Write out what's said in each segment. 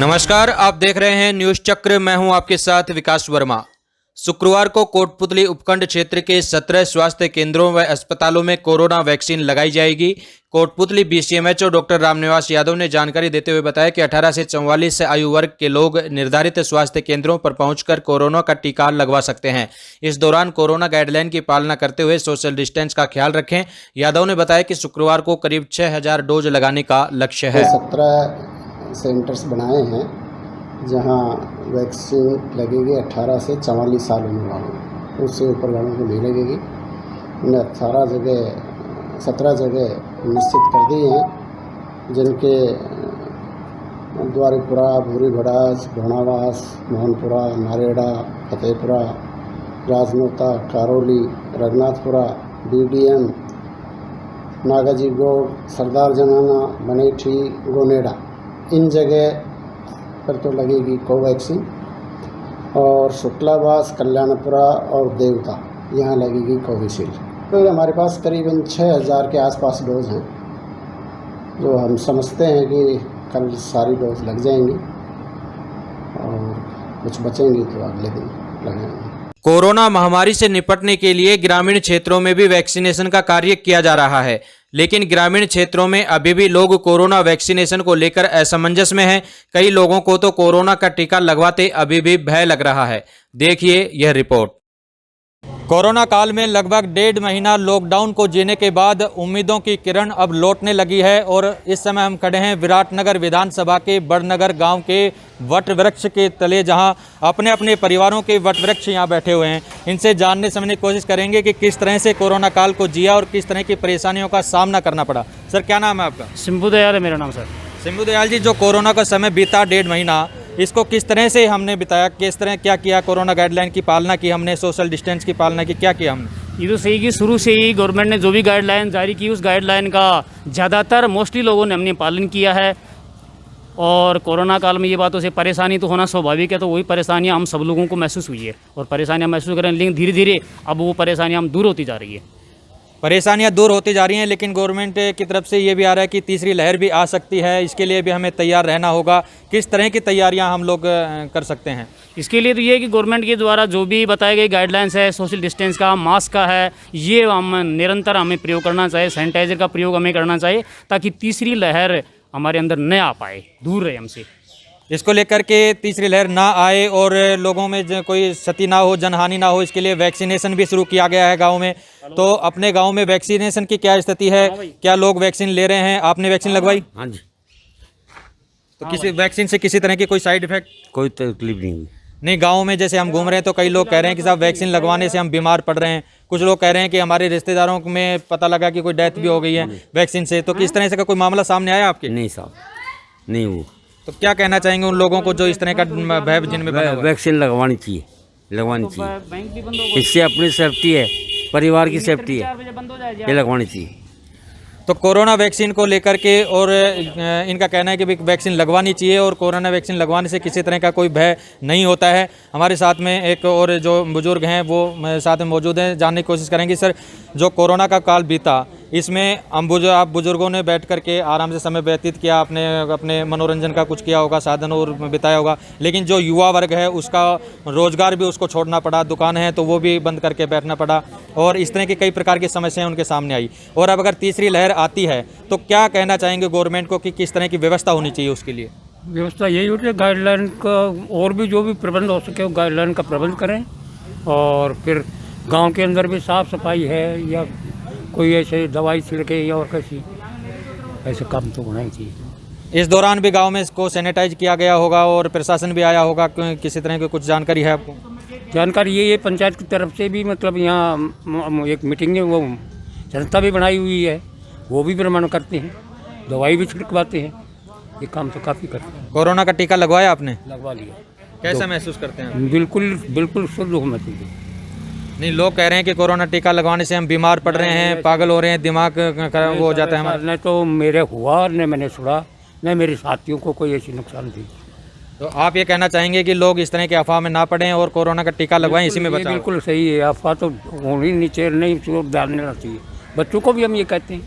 नमस्कार, आप देख रहे हैं न्यूज चक्र। मैं हूं आपके साथ विकास वर्मा। शुक्रवार को कोटपुतली उपखंड क्षेत्र के 17 स्वास्थ्य केंद्रों व अस्पतालों में कोरोना वैक्सीन लगाई जाएगी। कोटपुतली बीसीएमएचओ डॉक्टर रामनिवास यादव ने जानकारी देते हुए बताया कि 18 से 44 आयु वर्ग के लोग निर्धारित स्वास्थ्य केंद्रों पर पहुंचकर कोरोना का टीका लगवा सकते हैं। इस दौरान कोरोना गाइडलाइन की पालना करते हुए सोशल डिस्टेंस का ख्याल रखें। यादव ने बताया कि शुक्रवार को करीब 6000 डोज लगाने का लक्ष्य है। 17 सेंटर्स बनाए हैं जहां वैक्सीन लगेगी 18 से 44 साल उम्र वालों, उससे ऊपर वालों को नहीं लगेगी। 17 जगह निश्चित कर दी हैं, जिनके द्वारीपुरा, भूरी भड़ास, भोनावास, मोहनपुरा, नारेड़ा, फतेहपुरा, राजनोता, कारोली, रघुनाथपुरा, बीडीएम, नागाजी गोड़, सरदार जनाना, बनेठी, गोनेडा, इन जगह पर तो लगेगी कोवैक्सीन। और शुक्लावास, कल्याणपुरा और देवता, यहाँ लगेगी कोविशील्ड। तो हमारे पास करीबन 6000 के आसपास डोज हैं, जो हम समझते हैं कि कल सारी डोज लग जाएंगी और कुछ बचेंगी तो अगले दिन लगेंगे। कोरोना महामारी से निपटने के लिए ग्रामीण क्षेत्रों में भी वैक्सीनेशन का कार्य किया जा रहा है, लेकिन ग्रामीण क्षेत्रों में अभी भी लोग कोरोना वैक्सीनेशन को लेकर असमंजस में हैं। कई लोगों को तो कोरोना का टीका लगवाते अभी भी भय लग रहा है। देखिए यह रिपोर्ट। कोरोना काल में लगभग 1.5 महीना लॉकडाउन को जीने के बाद उम्मीदों की किरण अब लौटने लगी है और इस समय हम खड़े हैं विराटनगर विधानसभा के बड़नगर गांव के वट वृक्ष के तले, जहां अपने अपने परिवारों के वट वृक्ष यहां बैठे हुए हैं। इनसे जानने समझने की कोशिश करेंगे कि किस तरह से कोरोना काल को जिया और किस तरह की परेशानियों का सामना करना पड़ा। सर, क्या नाम है आपका? शंभू दयाल है मेरा नाम। सर शंभू दयाल जी, जो कोरोना का समय बीता 1.5 महीना, इसको किस तरह से हमने बिताया, किस तरह क्या किया? कोरोना गाइडलाइन की पालना की हमने, सोशल डिस्टेंस की पालना की, क्या किया हमने? ये तो सही कि शुरू से ही गवर्नमेंट ने जो भी गाइडलाइन जारी की, उस गाइडलाइन का ज़्यादातर मोस्टली लोगों ने हमने पालन किया है। और कोरोना काल में ये बातों से परेशानी तो होना स्वाभाविक है, तो वही परेशानियां हम सब लोगों को महसूस हुई है और परेशानियां महसूस करें, लेकिन धीरे धीरे अब वो परेशानियां हम दूर होती जा रही है। परेशानियां दूर होती जा रही हैं, लेकिन गवर्नमेंट की तरफ से ये भी आ रहा है कि तीसरी लहर भी आ सकती है, इसके लिए भी हमें तैयार रहना होगा। किस तरह की तैयारियां हम लोग कर सकते हैं? इसके लिए तो ये है कि गवर्नमेंट के द्वारा जो भी बताई गई गाइडलाइंस है, सोशल डिस्टेंस का, मास्क का है, ये हम निरंतर हमें प्रयोग करना चाहिए। सैनिटाइजर का प्रयोग हमें करना चाहिए ताकि तीसरी लहर हमारे अंदर न आ पाए, दूर रहे हमसे। इसको लेकर के तीसरी लहर ना आए और लोगों में कोई क्षति ना हो, जनहानि ना हो, इसके लिए वैक्सीनेशन भी शुरू किया गया है गांव में। तो अपने गांव में वैक्सीनेशन की क्या स्थिति है? क्या लोग वैक्सीन ले रहे हैं? आपने वैक्सीन लगवाई? हाँ जी। तो किसी वैक्सीन से किसी तरह की कोई साइड इफेक्ट? कोई तकलीफ नहीं हुई। नहीं, गाँव में जैसे हम घूम रहे हैं तो कई लोग कह रहे हैं कि साहब वैक्सीन लगवाने से हम बीमार पड़ रहे हैं। कुछ लोग कह रहे हैं कि हमारे रिश्तेदारों में पता लगा कि कोई डेथ भी हो गई है वैक्सीन से। तो किस तरह से का कोई मामला सामने आया आपके? नहीं साहब, नहीं वो। तो क्या कहना चाहेंगे उन लोगों को जो इस तरह का भय जिनमें बना हुआ है? वैक्सीन लगवानी चाहिए, लगवानी चाहिए। इससे अपनी सेफ्टी है, परिवार की सेफ्टी है, ये लगवानी चाहिए। तो कोरोना वैक्सीन को लेकर के और इनका कहना है कि वैक्सीन लगवानी चाहिए और कोरोना वैक्सीन लगवाने से किसी तरह का कोई भय नहीं होता है। हमारे साथ में एक और जो बुजुर्ग हैं वो साथ में मौजूद हैं, जानने की कोशिश करेंगे। सर, जो कोरोना का काल बीता, इसमें आप बुजुर्गों ने बैठ कर के आराम से समय व्यतीत किया, अपने मनोरंजन का कुछ किया होगा, साधन और बिताया होगा, लेकिन जो युवा वर्ग है उसका रोजगार भी उसको छोड़ना पड़ा, दुकान है तो वो भी बंद करके बैठना पड़ा और इस तरह की कई प्रकार की समस्याएं उनके सामने आई। और अब अगर तीसरी लहर आती है तो क्या कहना चाहेंगे गवर्नमेंट को कि किस तरह की व्यवस्था होनी चाहिए उसके लिए? व्यवस्था यही होती है, गाइडलाइन का और भी जो भी प्रबंध हो सके वो गाइडलाइन का प्रबंध करें। और फिर गांव के अंदर भी साफ़ सफाई है या कोई ऐसे दवाई छिड़के या और कैसी ऐसे काम तो होना ही चाहिए। इस दौरान भी गांव में इसको सैनिटाइज किया गया होगा और प्रशासन भी आया होगा, किसी तरह की कुछ जानकारी है आपको? जानकारी ये पंचायत की तरफ से भी मतलब यहाँ एक मीटिंग है, वो जनता भी बनाई हुई है, वो भी भ्रमण करते हैं, दवाई भी छिड़कवाते हैं, ये काम तो काफ़ी करते हैं। कोरोना का टीका लगवाया आपने? लगवा लिया। कैसा महसूस करते हैं? बिल्कुल शुद्ध हो महसूस। नहीं, लोग कह रहे हैं कि कोरोना टीका लगवाने से हम बीमार पड़ रहे हैं, पागल हो रहे हैं, दिमाग खराब हो जाता है हमारा। न तो मेरे हुआ, न मैंने सुना, न मेरे साथियों को कोई ऐसी नुकसान थी। तो आप ये कहना चाहेंगे कि लोग इस तरह के अफवाह में ना पड़ें और कोरोना का टीका लगवाएं, इसी में बचाव? बिल्कुल सही है, अफवाह तो होनी नीचे नहीं, ध्यान देना चाहिए। बच्चों को भी हम ये कहते हैं,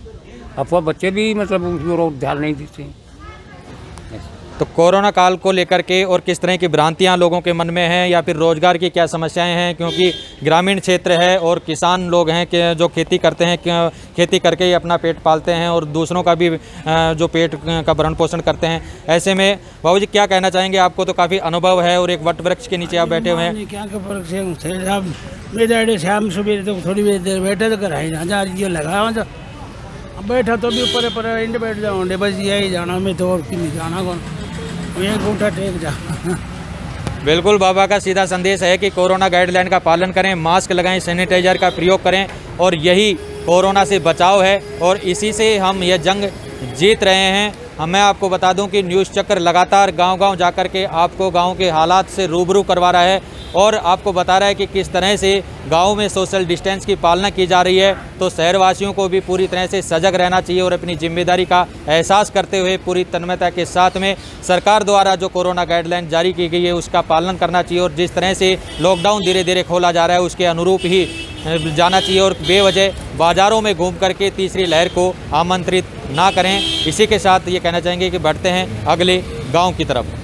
अफवाह बच्चे भी मतलब ध्यान नहीं देते हैं। तो कोरोना काल को लेकर के और किस तरह की भ्रांतियां लोगों के मन में हैं या फिर रोजगार की क्या समस्याएं हैं, क्योंकि ग्रामीण क्षेत्र है और किसान लोग हैं कि जो खेती करते हैं, खेती करके ही अपना पेट पालते हैं और दूसरों का भी जो पेट का भरण पोषण करते हैं। ऐसे में बाबू जी क्या कहना चाहेंगे? आपको तो काफ़ी अनुभव है और एक वट वृक्ष के नीचे आप बैठे हुए हैं। क्या के फर्क से मेरे शाम सुबह तो थोड़ी देर बैठे तो कर हजार ये लगा तो बैठा तो भी ऊपर पर इंड बैठ जाओ बस यही जाना मैं तो और कि नहीं जाना कौन ये घूटा टेक जा। बिल्कुल, बाबा का सीधा संदेश है कि कोरोना गाइडलाइन का पालन करें, मास्क लगाएं, सैनिटाइजर का प्रयोग करें और यही कोरोना से बचाव है और इसी से हम यह जंग जीत रहे हैं। मैं आपको बता दूं कि न्यूज़ चक्र लगातार गांव-गांव जाकर के आपको गांव के हालात से रूबरू करवा रहा है और आपको बता रहा है कि किस तरह से गांव में सोशल डिस्टेंस की पालना की जा रही है। तो शहरवासियों को भी पूरी तरह से सजग रहना चाहिए और अपनी जिम्मेदारी का एहसास करते हुए पूरी तन्मयता के साथ में सरकार द्वारा जो कोरोना गाइडलाइन जारी की गई है उसका पालन करना चाहिए और जिस तरह से लॉकडाउन धीरे धीरे खोला जा रहा है उसके अनुरूप ही जाना चाहिए और बेवजह बाज़ारों में घूम करके तीसरी लहर को आमंत्रित ना करें। इसी के साथ ये कहना चाहेंगे कि बढ़ते हैं अगले गांव की तरफ।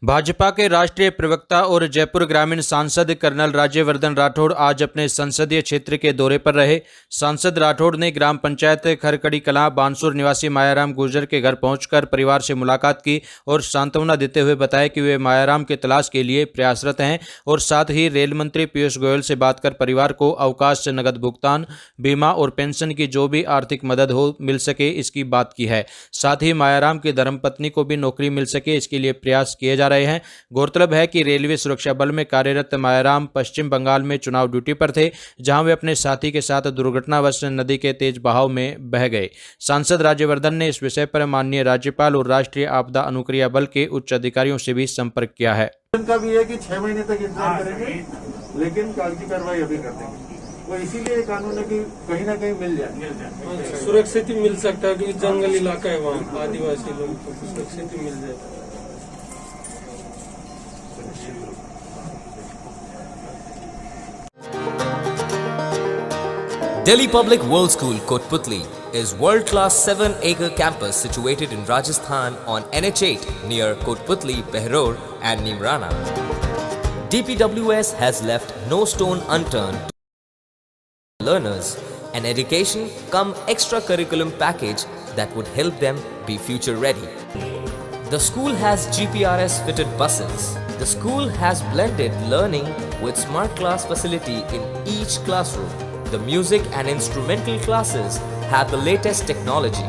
भाजपा के राष्ट्रीय प्रवक्ता और जयपुर ग्रामीण सांसद कर्नल राज्यवर्धन राठौड़ आज अपने संसदीय क्षेत्र के दौरे पर रहे। सांसद राठौड़ ने ग्राम पंचायत खरकड़ी कलां बानसूर निवासी मायाराम गुर्जर के घर पहुंचकर परिवार से मुलाकात की और सांत्वना देते हुए बताया कि वे मायाराम की तलाश के लिए प्रयासरत हैं और साथ ही रेल मंत्री पीयूष गोयल से बात कर परिवार को अवकाश से नगद भुगतान, बीमा और पेंशन की जो भी आर्थिक मदद हो मिल सके इसकी बात की है। साथ ही मायाराम की धर्मपत्नी को भी नौकरी मिल सके इसके लिए प्रयास किए जा रहे हैं। गौरतलब है कि रेलवे सुरक्षा बल में कार्यरत मायाराम पश्चिम बंगाल में चुनाव ड्यूटी पर थे, जहां वे अपने साथी के साथ दुर्घटनावश नदी के तेज बहाव में बह गए। सांसद राज्यवर्धन ने इस विषय पर माननीय राज्यपाल और राष्ट्रीय आपदा अनुक्रिया बल के उच्च अधिकारियों से भी संपर्क किया है। का भी है कि 6 महीने तक इंतजार करेंगे, लेकिन कागजी कार्रवाई अभी कर देंगे। वो इसीलिए कानून है कि कहीं ना कहीं मिल जाए, सुरक्षित मिल सकता है क्योंकि जंगल इलाका है, वहाँ आदिवासी लोग को सुरक्षित मिल जाए। Delhi Public World School, Kotputli, is world-class 7-acre campus situated in Rajasthan on NH8 near Kotputli, Behror and Nimrana. DPWS has left no stone unturned to learners an education cum extracurriculum package that would help them be future ready. The school has GPRS fitted buses. The school has blended learning with smart class facility in each classroom. The music and instrumental classes have the latest technology.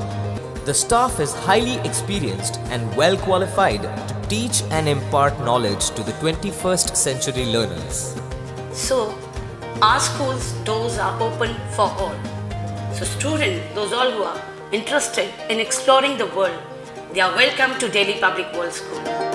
The staff is highly experienced and well qualified to teach and impart knowledge to the 21st century learners. So, our school's doors are open for all. So students, those all who are interested in exploring the world, they are welcome to Delhi Public World School.